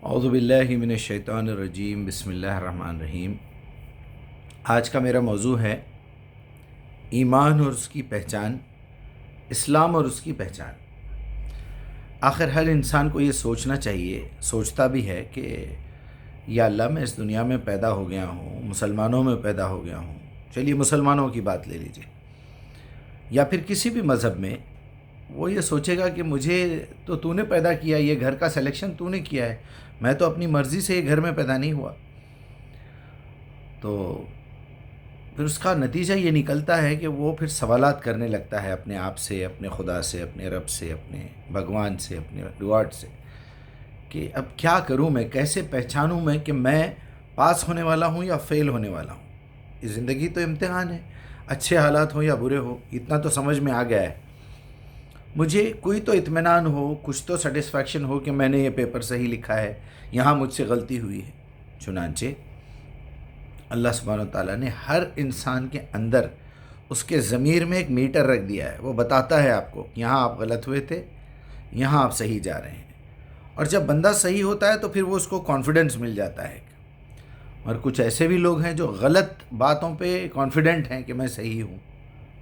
اعوذ باللہ من الشیطان الرجیم، بسم اللہ الرحمن الرحیم۔ آج کا میرا موضوع ہے ایمان اور اس کی پہچان، اسلام اور اس کی پہچان۔ آخر ہر انسان کو یہ سوچنا چاہیے، سوچتا بھی ہے کہ یا اللہ میں اس دنیا میں پیدا ہو گیا ہوں، مسلمانوں میں پیدا ہو گیا ہوں، چلیے مسلمانوں کی بات لے لیجیے، یا پھر کسی بھی مذہب میں وہ یہ سوچے گا کہ مجھے تو نے پیدا کیا، یہ گھر کا سلیکشن تو نے کیا ہے، میں تو اپنی مرضی سے یہ گھر میں پیدا نہیں ہوا۔ تو پھر اس کا نتیجہ یہ نکلتا ہے کہ وہ پھر سوالات کرنے لگتا ہے اپنے آپ سے، اپنے خدا سے، اپنے رب سے، اپنے بھگوان سے، اپنے لاڈ سے، کہ اب کیا کروں میں، کیسے پہچانوں میں کہ میں پاس ہونے والا ہوں یا فیل ہونے والا ہوں۔ یہ زندگی تو امتحان ہے، اچھے حالات ہوں یا برے ہوں، اتنا تو سمجھ میں آ گیا ہے۔ مجھے کوئی تو اطمینان ہو، کچھ تو سیٹسفیکشن ہو کہ میں نے یہ پیپر صحیح لکھا ہے، یہاں مجھ سے غلطی ہوئی ہے۔ چنانچہ اللہ سبحانہ و تعالیٰ نے ہر انسان کے اندر اس کے ضمیر میں ایک میٹر رکھ دیا ہے، وہ بتاتا ہے آپ کو یہاں آپ غلط ہوئے تھے، یہاں آپ صحیح جا رہے ہیں۔ اور جب بندہ صحیح ہوتا ہے تو پھر وہ اس کو کانفیڈنس مل جاتا ہے۔ اور کچھ ایسے بھی لوگ ہیں جو غلط باتوں پہ کانفیڈنٹ ہیں کہ میں صحیح ہوں،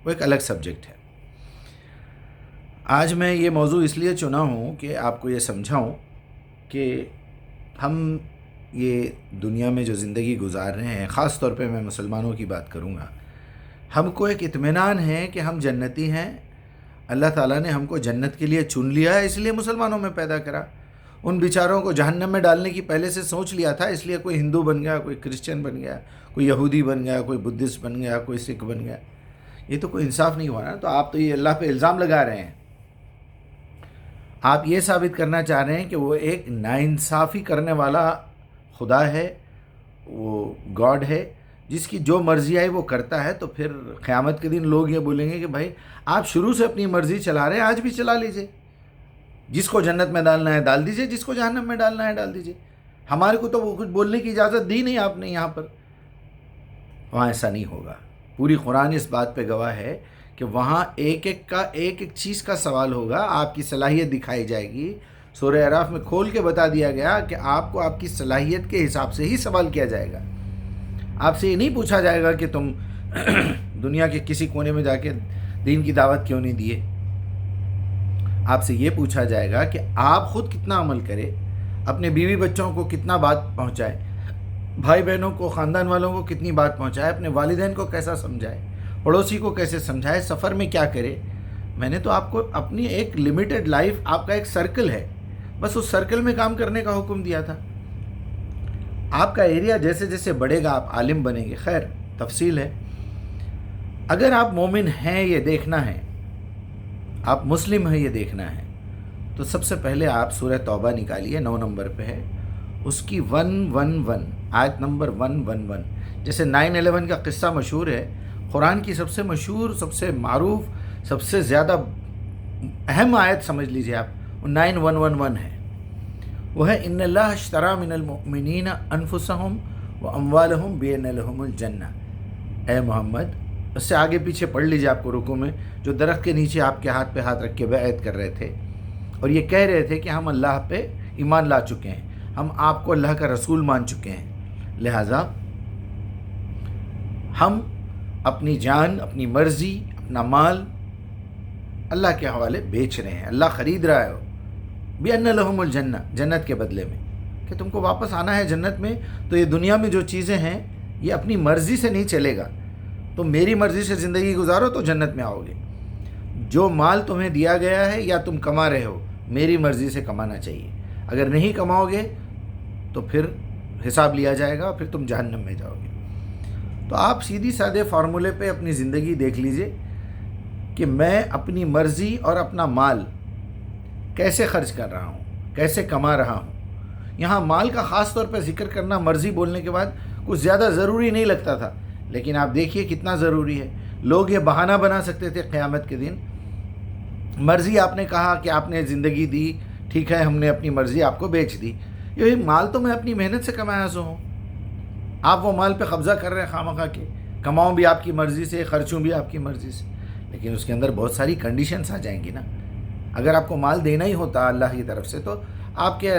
وہ ایک الگ سبجیکٹ ہے۔ آج میں یہ موضوع اس لیے چنا ہوں کہ آپ کو یہ سمجھاؤں کہ ہم یہ دنیا میں جو زندگی گزار رہے ہیں، خاص طور پہ میں مسلمانوں کی بات کروں گا، ہم کو ایک اطمینان ہے کہ ہم جنتی ہیں، اللہ تعالیٰ نے ہم کو جنت کے لیے چن لیا ہے، اس لیے مسلمانوں میں پیدا کرا۔ ان بیچاروں کو جہنم میں ڈالنے کی پہلے سے سوچ لیا تھا، اس لیے کوئی ہندو بن گیا، کوئی کرسچن بن گیا، کوئی یہودی بن گیا، کوئی بدھسٹ بن گیا، کوئی سکھ بن گیا۔ یہ تو کوئی انصاف نہیں ہوا نا۔ تو آپ تو یہ اللہ پہ الزام لگا رہے ہیں، آپ یہ ثابت کرنا چاہ رہے ہیں کہ وہ ایک ناانصافی کرنے والا خدا ہے، وہ گاڈ ہے، جس کی جو مرضی آئی وہ کرتا ہے۔ تو پھر قیامت کے دن لوگ یہ بولیں گے کہ بھائی آپ شروع سے اپنی مرضی چلا رہے ہیں، آج بھی چلا لیجئے، جس کو جنت میں ڈالنا ہے ڈال دیجئے، جس کو جہنم میں ڈالنا ہے ڈال دیجئے، ہمارے کو تو وہ کچھ بولنے کی اجازت دی نہیں آپ نے یہاں پر۔ وہاں ایسا نہیں ہوگا۔ پوری قرآن اس بات پہ گواہ ہے کہ وہاں ایک ایک چیز کا سوال ہوگا، آپ کی صلاحیت دکھائی جائے گی۔ سورہ اعراف میں کھول کے بتا دیا گیا کہ آپ کو آپ کی صلاحیت کے حساب سے ہی سوال کیا جائے گا۔ آپ سے یہ نہیں پوچھا جائے گا کہ تم دنیا کے کسی کونے میں جا کے دین کی دعوت کیوں نہیں دیے۔ آپ سے یہ پوچھا جائے گا کہ آپ خود کتنا عمل کرے، اپنے بیوی بچوں کو کتنا بات پہنچائے، بھائی بہنوں کو، خاندان والوں کو کتنی بات پہنچائے، اپنے والدین کو کیسا سمجھائے، پڑوسی کو کیسے سمجھائے، سفر میں کیا کرے۔ میں نے تو آپ کو اپنی ایک لمیٹڈ لائف، آپ کا ایک سرکل ہے، بس اس سرکل میں کام کرنے کا حکم دیا تھا۔ آپ کا ایریا جیسے جیسے بڑھے گا آپ عالم بنیں گے، خیر تفصیل ہے۔ اگر آپ مومن ہیں یہ دیکھنا ہے، آپ مسلم ہیں یہ دیکھنا ہے، تو سب سے پہلے آپ سورہ توبہ نکالیے، 9 نمبر پہ ہے، اس کی 111 آیت نمبر 111۔ جیسے 9/11 کا قصہ مشہور ہے، قرآن کی سب سے مشہور، سب سے معروف، سب سے زیادہ اہم آیت سمجھ لیجئے آپ، 9111 ہے۔ وہ ہے ان اللہ اشتری من المؤمنین انفسهم واموالهم بان لهم الجنہ۔ اے محمد، اس سے آگے پیچھے پڑھ لیجئے، آپ کو رکوع میں جو درخت کے نیچے آپ کے ہاتھ پہ ہاتھ رکھ کے بیعت کر رہے تھے اور یہ کہہ رہے تھے کہ ہم اللہ پہ ایمان لا چکے ہیں، ہم آپ کو اللہ کا رسول مان چکے ہیں، لہٰذا ہم اپنی جان، اپنی مرضی، اپنا مال اللہ کے حوالے بیچ رہے ہیں، اللہ خرید رہا ہے بِأَنَّ لَهُمُ الْجَنَّةَ، جنت کے بدلے میں، کہ تم کو واپس آنا ہے جنت میں، تو یہ دنیا میں جو چیزیں ہیں یہ اپنی مرضی سے نہیں چلے گا۔ تم میری مرضی سے زندگی گزارو تو جنت میں آؤ گے۔ جو مال تمہیں دیا گیا ہے یا تم کما رہے ہو، میری مرضی سے کمانا چاہیے، اگر نہیں کماؤ گے تو پھر حساب لیا جائے گا، پھر تم جہنم میں جاؤ گے۔ تو آپ سیدھی سادے فارمولے پہ اپنی زندگی دیکھ لیجئے کہ میں اپنی مرضی اور اپنا مال کیسے خرچ کر رہا ہوں، کیسے کما رہا ہوں۔ یہاں مال کا خاص طور پہ ذکر کرنا مرضی بولنے کے بعد کچھ زیادہ ضروری نہیں لگتا تھا، لیکن آپ دیکھیے کتنا ضروری ہے۔ لوگ یہ بہانہ بنا سکتے تھے قیامت کے دن، مرضی آپ نے کہا کہ آپ نے زندگی دی، ٹھیک ہے، ہم نے اپنی مرضی آپ کو بیچ دی، یہ مال تو میں اپنی محنت سے کمایا سو ہوں۔ آپ وہ مال پہ قبضہ کر رہے ہیں خواہ کے، کماؤں بھی آپ کی مرضی سے، خرچوں بھی آپ کی مرضی سے، لیکن اس کے اندر بہت ساری کنڈیشنز آ جائیں گی نا۔ اگر آپ کو مال دینا ہی ہوتا اللہ کی طرف سے تو آپ کے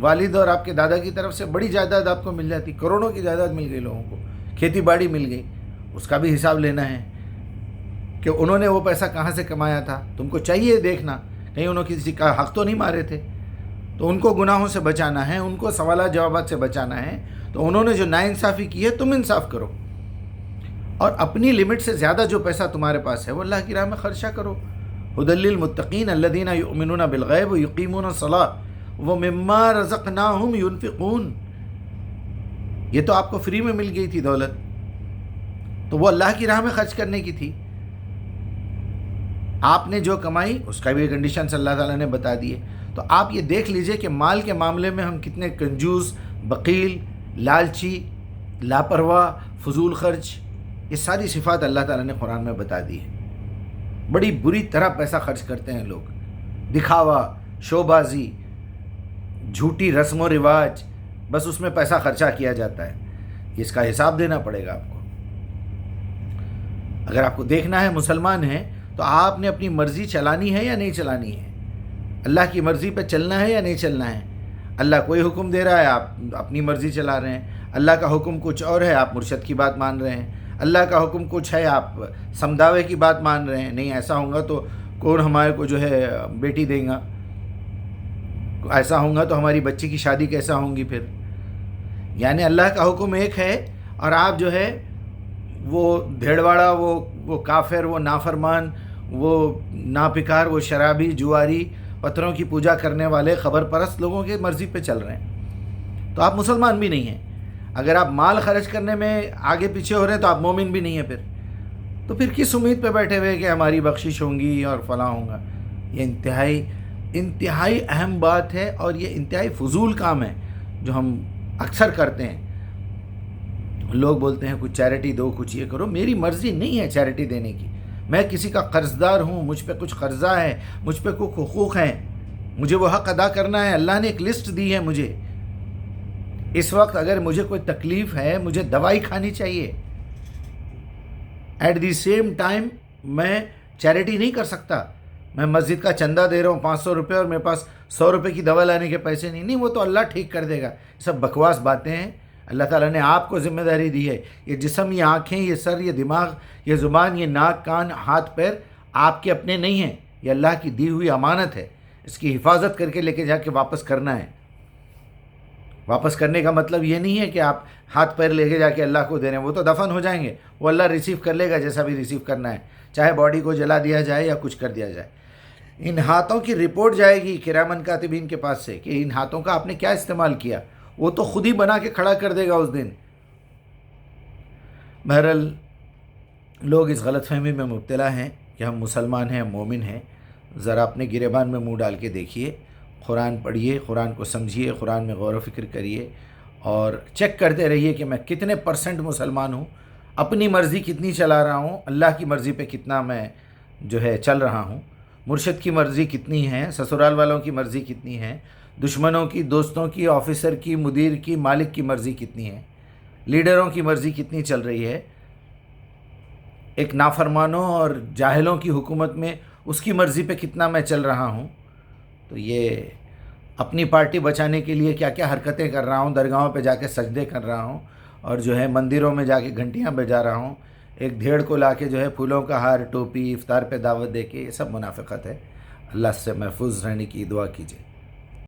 والد اور آپ کے دادا کی طرف سے بڑی جائیداد آپ کو مل جاتی، کروڑوں کی جائیداد مل گئی لوگوں کو، کھیتی باڑی مل گئی، اس کا بھی حساب لینا ہے کہ انہوں نے وہ پیسہ کہاں سے کمایا تھا. تم کو چاہیے دیکھنا کہیں انہوں کسی کا حق تو نہیں مارے تھے. تو ان کو گناہوں سے بچانا ہے، ان کو سوالات جوابات سے بچانا ہے. تو انہوں نے جو ناانصافی کی ہے تم انصاف کرو، اور اپنی لمٹ سے زیادہ جو پیسہ تمہارے پاس ہے وہ اللہ کی راہ میں خرچہ کرو. ھدی للمتقین الذین یؤمنون بالغیب ویقیمون الصلاۃ ومما رزقناہم ینفقون. یہ تو آپ کو فری میں مل گئی تھی دولت، تو وہ اللہ کی راہ میں خرچ کرنے کی تھی. آپ نے جو کمائی اس کا بھی کنڈیشنز اللہ تعالیٰ نے بتا دیے. تو آپ یہ دیکھ لیجئے کہ مال کے معاملے میں ہم کتنے کنجوس، بخیل، لالچی، لاپرواہ، فضول خرچ، یہ ساری صفات اللہ تعالیٰ نے قرآن میں بتا دی ہے. بڑی بری طرح پیسہ خرچ کرتے ہیں لوگ، دکھاوا، شو بازی، جھوٹی رسم و رواج، بس اس میں پیسہ خرچہ کیا جاتا ہے. اس کا حساب دینا پڑے گا آپ کو. اگر آپ کو دیکھنا ہے مسلمان ہیں تو آپ نے اپنی مرضی چلانی ہے یا نہیں چلانی ہے، اللہ کی مرضی پہ چلنا ہے یا نہیں چلنا ہے. اللہ کوئی حکم دے رہا ہے، آپ اپنی مرضی چلا رہے ہیں. اللہ کا حکم کچھ اور ہے، آپ مرشد کی بات مان رہے ہیں. اللہ کا حکم کچھ ہے، آپ سمداوے کی بات مان رہے ہیں. نہیں ایسا ہوگا تو کون ہمارے کو جو ہے بیٹی دے گا، ایسا ہوگا تو ہماری بچی کی شادی کیسا ہوں گی پھر. یعنی اللہ کا حکم ایک ہے اور آپ جو ہے وہ بھیڑواڑا، وہ کافر، وہ نافرمان، وہ ناپکار، وہ شرابی، جواری، پتھروں کی پوجا کرنے والے خبر پرست لوگوں کی مرضی پہ چل رہے ہیں. تو آپ مسلمان بھی نہیں ہیں. اگر آپ مال خرچ کرنے میں آگے پیچھے ہو رہے ہیں تو آپ مومن بھی نہیں ہیں. تو پھر کس امید پہ بیٹھے ہوئے کہ ہماری بخشش ہوں گی اور فلاں ہوگا. یہ انتہائی اہم بات ہے اور یہ انتہائی فضول کام ہے جو ہم اکثر کرتے ہیں. لوگ بولتے ہیں کچھ چیریٹی دو، کچھ یہ کرو. میری مرضی نہیں ہے چیریٹی دینے کی. میں کسی کا قرض دار ہوں، مجھ پہ کچھ قرضہ ہے، مجھ پہ کچھ حقوق ہیں، مجھے وہ حق ادا کرنا ہے. اللہ نے ایک لسٹ دی ہے مجھے. اس وقت اگر مجھے کوئی تکلیف ہے، مجھے دوائی کھانی چاہیے. ایٹ دی سیم ٹائم میں چیریٹی نہیں کر سکتا. میں مسجد کا چندہ دے رہا ہوں 500 روپے اور میرے پاس 100 روپے کی دوا لانے کے پیسے نہیں. وہ تو اللہ ٹھیک کر دے گا. سب بکواس باتیں ہیں. اللہ تعالیٰ نے آپ کو ذمہ داری دی ہے. یہ جسم، یہ آنکھیں، یہ سر، یہ دماغ، یہ زبان، یہ ناک، کان، ہاتھ، پیر آپ کے اپنے نہیں ہیں. یہ اللہ کی دی ہوئی امانت ہے. اس کی حفاظت کر کے لے کے جا کے واپس کرنا ہے. واپس کرنے کا مطلب یہ نہیں ہے کہ آپ ہاتھ پیر لے کے جا کے اللہ کو دے رہے ہیں. وہ تو دفن ہو جائیں گے، وہ اللہ ریسیو کر لے گا جیسا بھی ریسیو کرنا ہے، چاہے باڈی کو جلا دیا جائے یا کچھ کر دیا جائے. ان ہاتھوں کی رپورٹ جائے گی کرامن کاتبین کے پاس سے کہ ان ہاتھوں کا آپ نے کیا استعمال کیا. وہ تو خود ہی بنا کے کھڑا کر دے گا اس دن. بہرحال لوگ اس غلط فہمی میں مبتلا ہیں کہ ہم مسلمان ہیں، ہم مومن ہیں. ذرا اپنے گریبان میں منہ ڈال کے دیکھیے، قرآن پڑھیے، قرآن کو سمجھیے، قرآن میں غور و فکر کریے اور چیک کرتے رہیے کہ میں کتنے % مسلمان ہوں، اپنی مرضی کتنی چلا رہا ہوں، اللہ کی مرضی پہ کتنا میں جو ہے چل رہا ہوں، مرشد کی مرضی کتنی ہے، سسرال والوں کی مرضی کتنی ہے، دشمنوں کی، دوستوں کی، آفیسر کی، مدیر کی، مالک کی مرضی کتنی ہے، لیڈروں کی مرضی کتنی چل رہی ہے. ایک نافرمانوں اور جاہلوں کی حکومت میں اس کی مرضی پہ کتنا میں چل رہا ہوں. تو یہ اپنی پارٹی بچانے کے لیے کیا کیا حرکتیں کر رہا ہوں، درگاہوں پہ جا کے سجدے کر رہا ہوں اور جو ہے مندروں میں جا کے گھنٹیاں بجا رہا ہوں، ایک بھیڑ کو لا کے جو ہے پھولوں کا ہار، ٹوپی، افطار پہ دعوت دے کے، یہ سب منافقت ہے. اللہ سے محفوظ رہنے کی دعا کیجیے.